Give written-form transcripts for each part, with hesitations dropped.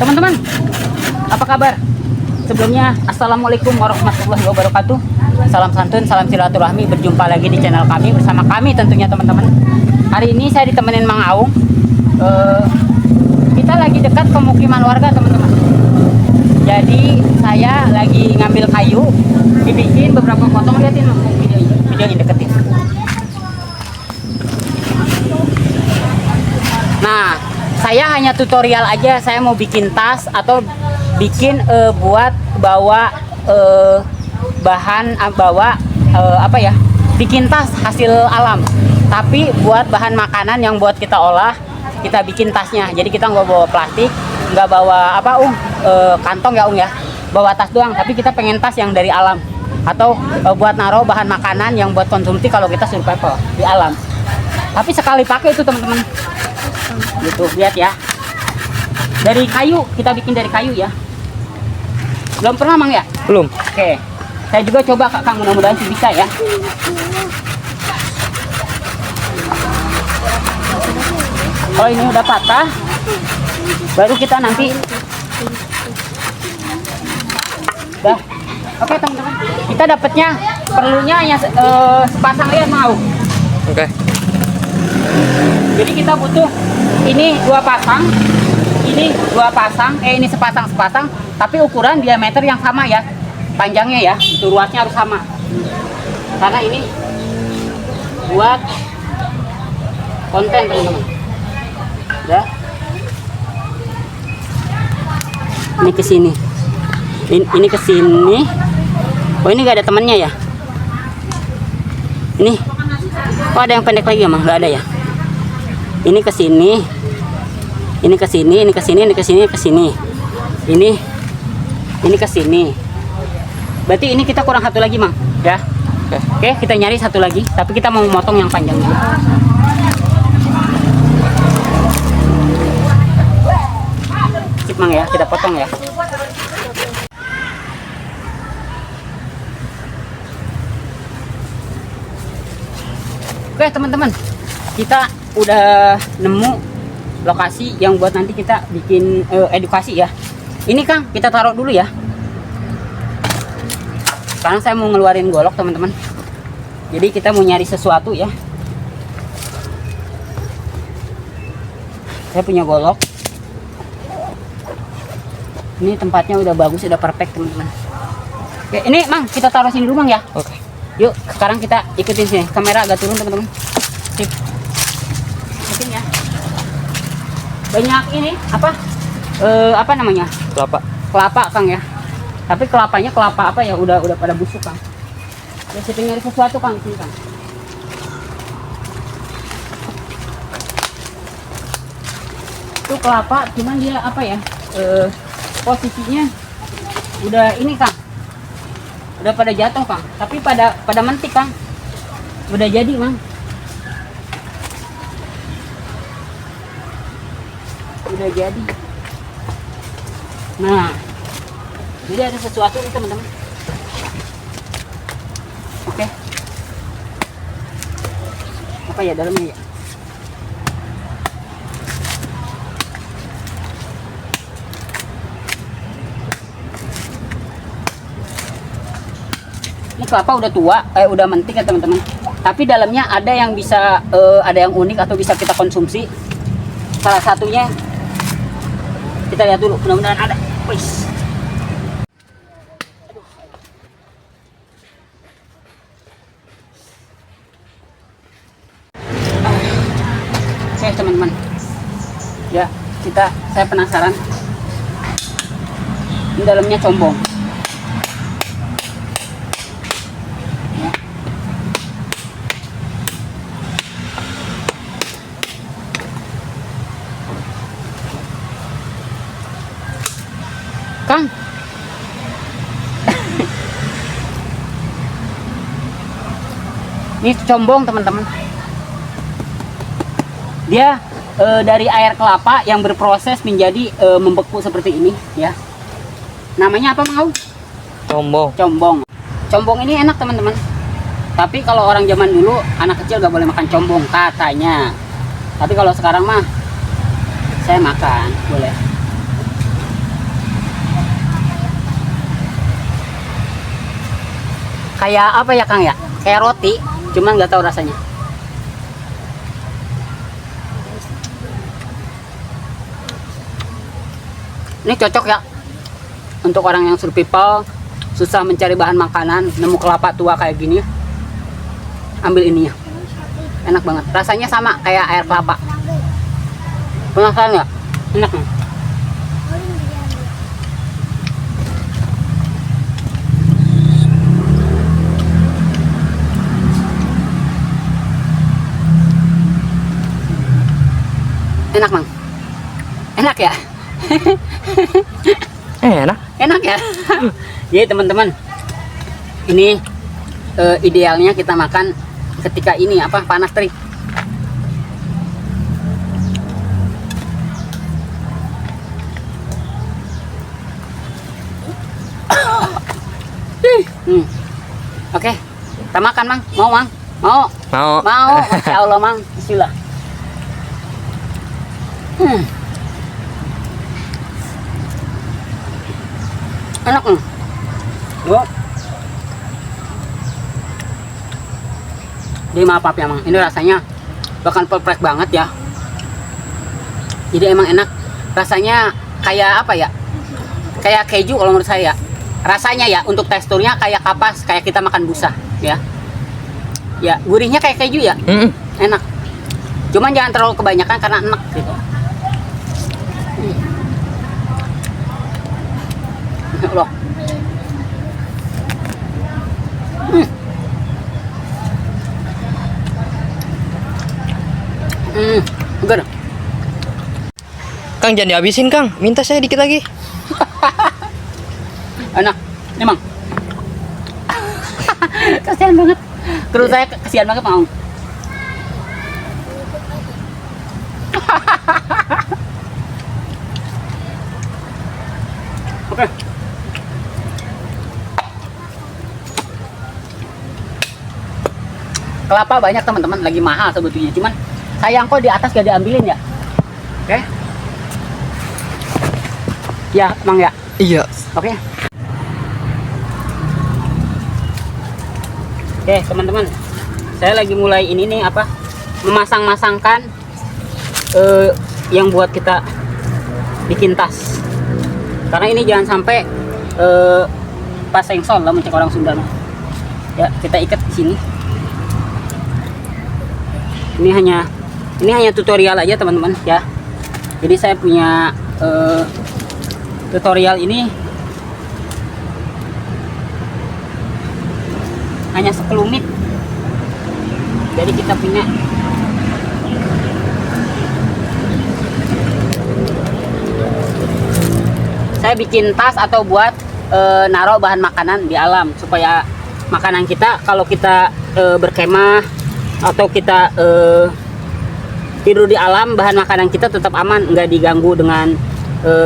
Teman-teman, apa kabar? Sebelumnya, Assalamualaikum warahmatullahi wabarakatuh. Salam santun, salam silaturahmi. Berjumpa lagi di channel kami, bersama kami tentunya teman-teman. Hari ini saya ditemenin Mang Aung. Kita lagi dekat pemukiman warga teman-teman. Jadi saya lagi ngambil kayu, dibikin beberapa potong. Lihatin videonya deketin. Nah, saya hanya tutorial aja. Saya mau bikin tas atau bikin buat bawa bahan apa ya? Bikin tas hasil alam. Tapi buat bahan makanan yang buat kita olah, kita bikin tasnya. Jadi kita nggak bawa plastik, nggak bawa apa kantong ya ya. Bawa tas doang. Tapi kita pengen tas yang dari alam. Atau buat naruh bahan makanan yang buat konsumsi kalau kita survival di alam. Tapi sekali pakai itu teman-teman. Gitu, lihat ya. Dari kayu, kita bikin dari kayu ya. Belum pernah Mang ya? Belum. Oke. Saya juga coba Kang, mudah-mudahan sih bisa ya. Kalau ini udah patah, baru kita nanti dah. Oke teman-teman, kita dapatnya perlunya hanya sepasang lihat mau. Oke. Jadi kita butuh ini dua pasang, ini dua pasang, ini sepasang, tapi ukuran diameter yang sama ya, panjangnya ya, itu luasnya harus sama. Karena ini buat konten teman-teman. Ya. Ini ke sini, ini ke sini. Oh ini nggak ada temannya ya? Ini, oh ada yang pendek lagi emang? Nggak ada ya? Ini ke sini, ini ke sini, ini ke sini, ini ke sini, ke sini, ini ke sini. Berarti ini kita kurang satu lagi Mang, ya. Oke, kita nyari satu lagi, tapi kita mau motong yang panjang dulu. Sip Mang ya, kita potong ya. Oke teman-teman, kita udah nemu lokasi yang buat nanti kita bikin edukasi ya. Ini Kang, kita taruh dulu ya. Sekarang saya mau ngeluarin golok teman-teman. Jadi kita mau nyari sesuatu ya. Saya punya golok. Ini tempatnya udah bagus, udah perfect teman-teman. Oke, ini Mang, kita taruh sini dulu Mang ya. Oke. Yuk, sekarang kita ikutin sini. Kamera agak turun teman-teman. Sip. Ya. Banyak ini apa namanya? Kelapa Kang ya. Tapi kelapanya kelapa apa ya, udah pada busuk Kang. Ya saya nyari sesuatu Kang, sini Kang. Itu kelapa, cuman dia apa ya, posisinya udah ini Kang, udah pada jatuh Kang, tapi pada mentik Kang, udah jadi Mang. Udah jadi. Nah, jadi ada sesuatu nih teman-teman. Oke. Apa ya dalamnya ya? Ini kelapa udah tua, udah mentik ya teman-teman. Tapi dalamnya ada yang bisa, ada yang unik atau bisa kita konsumsi. Salah satunya kita lihat dulu, mudah-mudahan ada. Wis. Oke teman-teman. Ya, saya penasaran. Ini dalamnya combong. Kang, ini combong teman-teman. Dia dari air kelapa yang berproses menjadi membeku seperti ini ya. Namanya apa Mang? Combong. Combong ini enak teman-teman. Tapi kalau orang zaman dulu, anak kecil gak boleh makan combong katanya. Tapi kalau sekarang mah saya makan, boleh. Kayak apa ya Kang ya? Kayak roti, cuman nggak tahu rasanya. Ini cocok ya untuk orang yang survival, susah mencari bahan makanan, nemu kelapa tua kayak gini, ambil ininya, enak banget. Rasanya sama kayak air kelapa. Penasaran nggak? Enak nih. Enak Bang. Enak ya? Enak. Enak ya. Jadi teman-teman, ini idealnya kita makan ketika ini apa, panas terik. Oke, kita makan Mang. Mau Mang? Mau? Mau. Masya Allah Mang. Bismillah. Enak Mang. Yuk. Jadi maaf ya Mang, ini rasanya bahkan perfect banget ya. Jadi emang enak. Rasanya kayak apa ya? Kayak keju kalau menurut saya. Rasanya ya, untuk teksturnya kayak kapas, kayak kita makan busa ya. Ya, gurihnya kayak keju ya. Enak. Cuman jangan terlalu kebanyakan karena enak gitu. Loh. Good. Kang, jangan dihabisin Kang, minta saya dikit lagi. Enak. Ini Mang. Kasihan banget. Terus saya kasihan banget Mang. Oke. Kelapa banyak teman-teman, lagi mahal sebetulnya. Cuman sayang kok di atas gak diambilin ya. Oke. Ya, Mang ya. Iya. Oke. Oke, teman-teman. Saya lagi mulai ini nih apa? Memasang-masangkan yang buat kita bikin tas. Karena ini jangan sampai pas sengsol lah mencek orang Sunda mah. Ya, kita ikat di sini. Ini hanya tutorial aja teman-teman ya. Jadi saya punya tutorial ini hanya sekelumit. Jadi kita punya saya bikin tas atau buat naruh bahan makanan di alam supaya makanan kita kalau kita berkemah atau kita tidur di alam, bahan makanan kita tetap aman, nggak diganggu dengan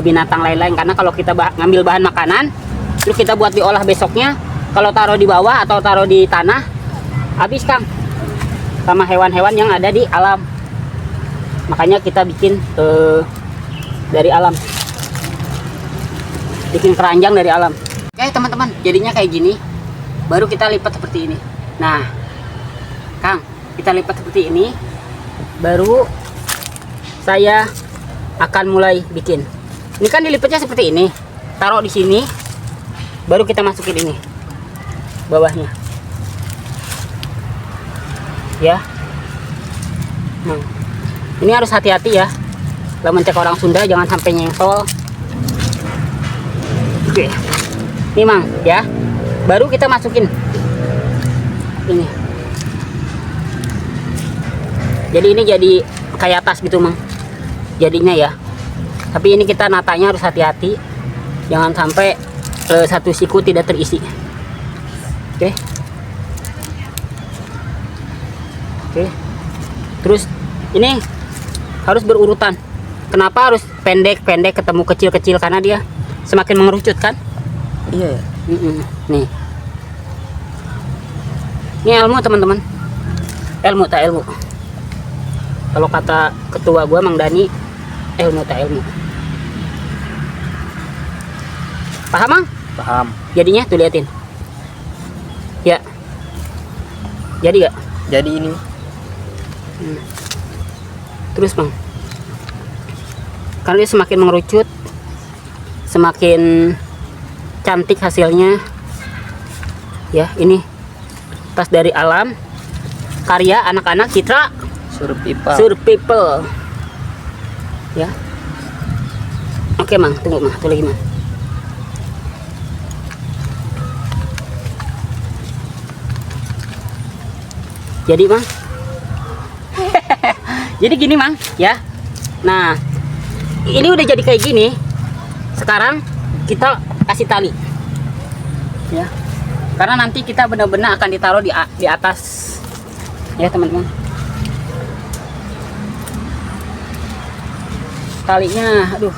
binatang lain-lain. Karena kalau kita ngambil bahan makanan terus kita buat diolah besoknya, kalau taruh di bawah atau taruh di tanah habis Kang sama hewan-hewan yang ada di alam. Makanya kita bikin dari alam, bikin keranjang dari alam. Oke teman-teman, jadinya kayak gini, baru kita lipat seperti ini. Nah Kang, kita lipat seperti ini, baru saya akan mulai bikin. Ini kan dilipatnya seperti ini, taruh di sini, baru kita masukin ini bawahnya ya. Nah, ini harus hati-hati ya, kalau mencek orang Sunda jangan sampai nyengsol. Oke, ini Mang ya, baru kita masukin ini. Jadi ini jadi kayak tas gitu Mang jadinya ya. Tapi ini kita natanya harus hati-hati, jangan sampai satu siku tidak terisi. Oke. Oke. Terus ini harus berurutan. Kenapa harus pendek-pendek ketemu kecil-kecil? Karena dia semakin mengerucut kan. Iya ya. Nih, ini ilmu teman-teman, ilmu tak ilmu. Kalau kata ketua gua Mang Dani, ilmu tak ilmu. Paham Mang? Paham. Jadinya tuh liatin ya. Jadi gak? Jadi ini. Terus bang, karena dia semakin mengerucut, semakin cantik hasilnya. Ya, ini tas dari alam, karya anak-anak Citra Survival. Ya. Oke mang, tunggu mang, satu lagi mang. Jadi mang, jadi gini mang, ya. Nah, ini udah jadi kayak gini. Sekarang kita kasih tali, ya. Karena nanti kita benar-benar akan ditaruh di atas, ya teman-teman. Talinya, aduh,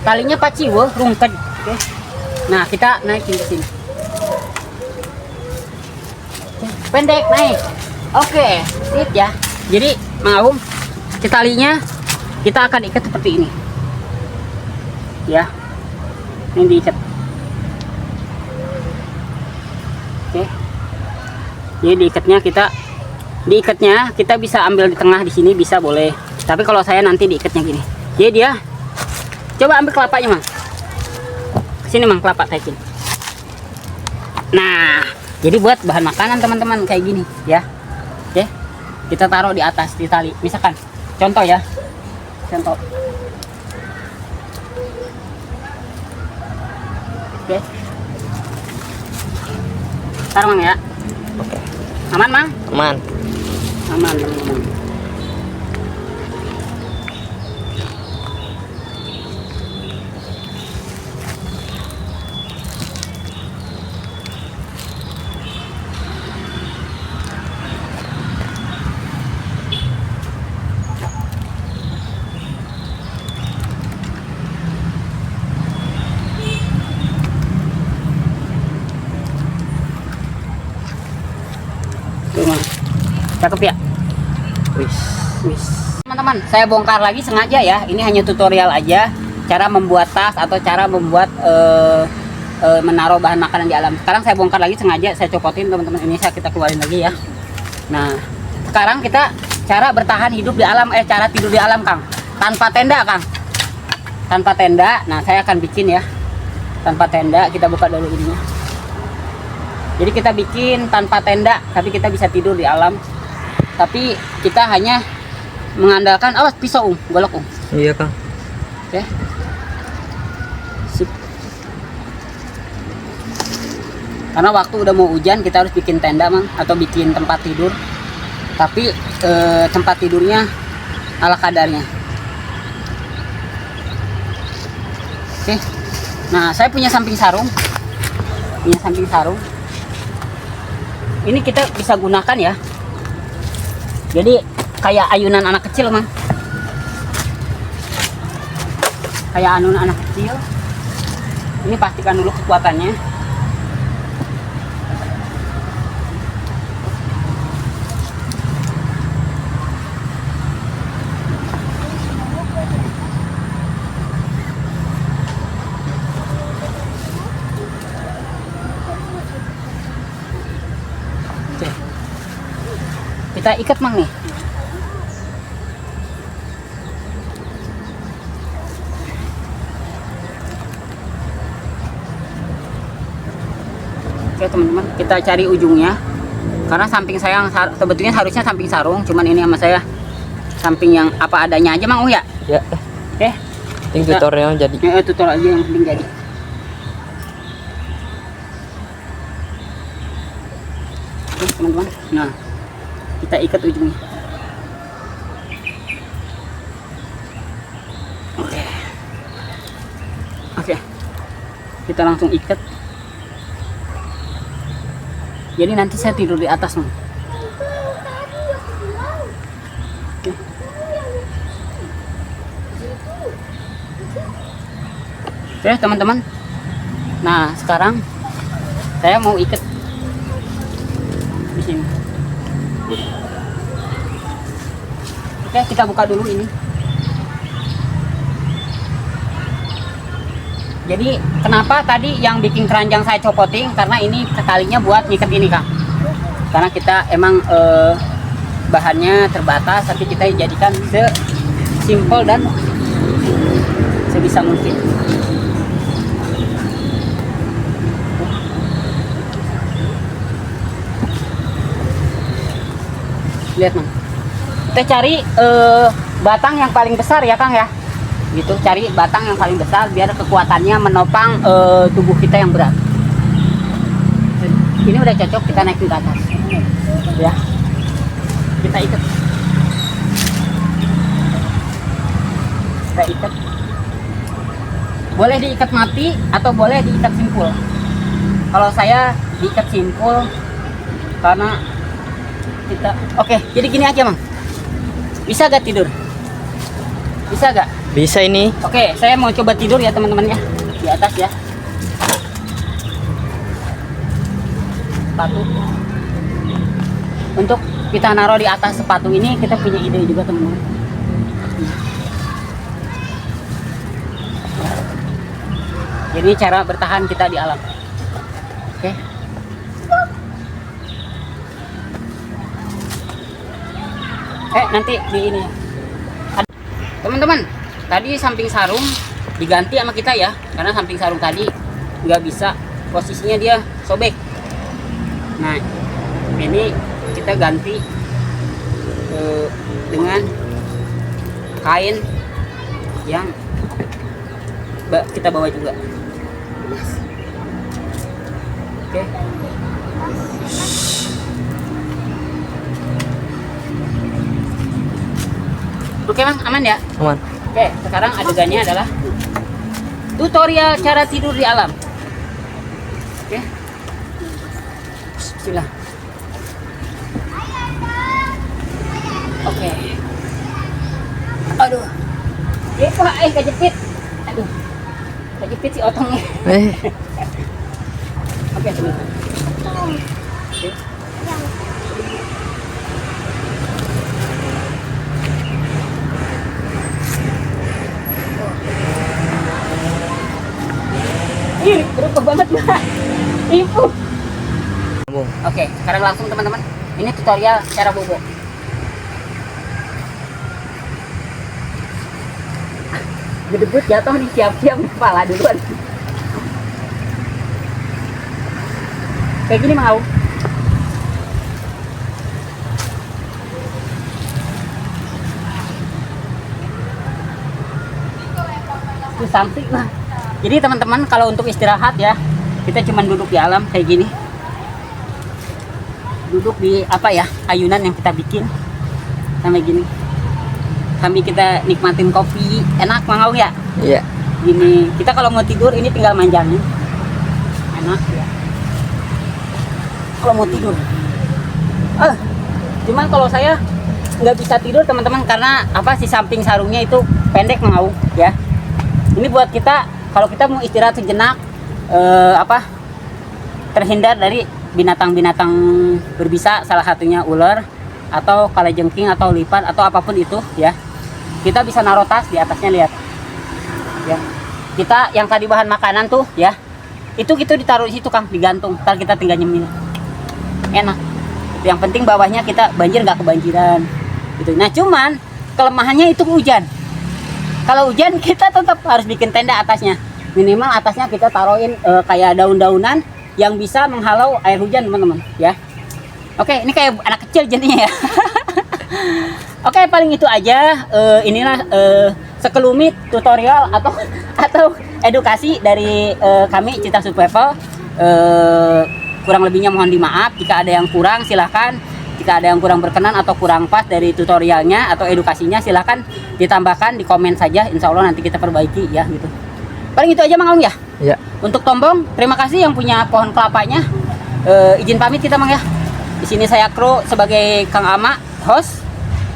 talinya paciwo, rungked. Oke. Nah, kita naikin ke sini. Pendek naik. Oke, sip ya. Jadi, Mang Aum, talinya kita akan ikat seperti ini. Ya. Ini diikat. Oke. Jadi diikatnya kita bisa ambil di tengah di sini, bisa boleh. Tapi kalau saya nanti diikatnya gini. Jadi dia coba ambil kelapanya, Mang. Sini, Mang, kelapa taikin. Nah, jadi buat bahan makanan teman-teman kayak gini, ya. Oke. Kita taruh di atas di tali. Misalkan contoh ya. Contoh. Oke. Taruh, Mang, ya. Oke. Aman, Mang? Aman. Aman, teman-teman. Cakep ya. Wis. Teman-teman, saya bongkar lagi sengaja ya. Ini hanya tutorial aja cara membuat tas atau cara membuat menaruh bahan makanan di alam. Sekarang saya bongkar lagi sengaja, saya copotin teman-teman. Ini kita keluarin lagi ya. Nah, sekarang kita cara bertahan hidup di alam, cara tidur di alam, Kang. Tanpa tenda, Kang. Tanpa tenda. Nah, saya akan bikin ya. Tanpa tenda, kita buka dulu ininya. Jadi kita bikin tanpa tenda, tapi kita bisa tidur di alam. Tapi kita hanya mengandalkan, awas pisau golok Iya, Kang. Oke. Sip. Karena waktu udah mau hujan, kita harus bikin tenda, Mang, atau bikin tempat tidur. Tapi tempat tidurnya ala kadarnya. Oke. Nah, saya punya samping sarung. Ini kita bisa gunakan ya. Jadi kayak ayunan anak kecil, Mang. Kayak ayunan anak kecil. Ini pastikan dulu kekuatannya. Oke. Kita ikat, Mang, nih. Oke teman-teman, kita cari ujungnya. Karena samping saya sebetulnya harusnya samping sarung, cuman ini sama saya samping yang apa adanya aja, Mang, ya. Ya. Oke. Ini tutorial jadi. Tutorial aja yang penting jadi. Oke teman-teman. Nah, kita ikat ujungnya. Oke. Kita langsung ikat. Jadi nanti saya tidur di atas, Mang. Oke. Oke teman-teman. Nah sekarang saya mau ikat di sini. Oke, kita buka dulu ini. Jadi kenapa tadi yang bikin keranjang saya copoting, karena ini talinya buat ngikat ini, Kang. karena kita emang bahannya terbatas, tapi kita jadikan sesimpel dan sebisa mungkin. Lihat Mang, kita cari batang yang paling besar ya Kang ya, gitu. Cari batang yang paling besar biar kekuatannya menopang tubuh kita yang berat. Ini udah cocok, kita naikin ke atas ya, kita ikat boleh diikat mati atau boleh diikat simpul. Kalau saya diikat simpul karena kita oke. Jadi gini aja Mang, bisa gak tidur? Bisa gak? Bisa ini. Oke, saya mau coba tidur ya teman-teman ya, di atas ya. Sepatu untuk kita naruh di atas sepatu ini, kita punya ide juga teman-teman. Jadi cara bertahan kita di alam. Oke. Nanti di ini teman-teman, tadi samping sarung diganti sama kita ya, karena samping sarung tadi nggak bisa, posisinya dia sobek. Nah ini kita ganti dengan kain yang kita bawa juga. Oke. Oke Mang, aman ya? Aman. Oke, sekarang adegannya adalah tutorial cara tidur di alam. Oke. Bismillah. Oke. Aduh. Kejepit. Aduh. Kejepit si otongnya. Oke, sebentar. Oke. Ih, berubah banget Mbak. Ibu. Oke, sekarang langsung teman-teman. Ini tutorial cara bobo. Gedebut jatuh nih, siap-siap kepala duluan. Kayak gini mau. Itu samping lah. Jadi teman-teman, kalau untuk istirahat ya, kita cuma duduk di alam kayak gini. Duduk di apa ya, ayunan yang kita bikin sampai gini. Sambil kita nikmatin kopi, enak Mang Aung ya? Iya. Gini, kita kalau mau tidur ini tinggal manjangin. Enak ya. Kalau mau tidur. Cuman kalau saya nggak bisa tidur teman-teman, karena apa, si samping sarungnya itu pendek Mang Aung ya. Ini buat kita kalau kita mau istirahat sejenak, terhindar dari binatang-binatang berbisa, salah satunya ular atau kalajengking atau lipan atau apapun itu ya. Kita bisa naruh tas di atasnya, lihat ya. Kita yang tadi bahan makanan tuh ya, itu ditaruh di situ Kang, digantung, ntar kita tinggal nyemil, enak. Yang penting bawahnya kita banjir nggak kebanjiran gitu. Nah cuman kelemahannya itu hujan. Kalau hujan kita tetap harus bikin tenda atasnya. Minimal atasnya kita taruhin kayak daun-daunan yang bisa menghalau air hujan teman-teman ya. Oke, ini kayak anak kecil jadinya ya. Oke, paling itu aja. Inilah sekelumit tutorial atau edukasi dari kami Cita Survival. Kurang lebihnya mohon dimaaf. Jika ada yang kurang silahkan. Jika ada yang kurang berkenan atau kurang pas dari tutorialnya atau edukasinya, silahkan ditambahkan di komen saja. Insya Allah nanti kita perbaiki ya gitu. Paling itu aja Mang Aung ya. Iya. Untuk tombong, terima kasih yang punya pohon kelapanya. Izin pamit kita Mang ya. Di sini saya kru sebagai Kang Ama, host.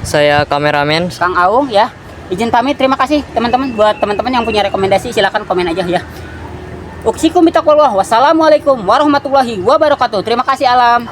Saya kameramen. Kang Aung ya. Izin pamit. Terima kasih teman-teman. Buat teman-teman yang punya rekomendasi silahkan komen aja ya. Uksikum bitaqwallah. Wassalamualaikum warahmatullahi wabarakatuh. Terima kasih alam.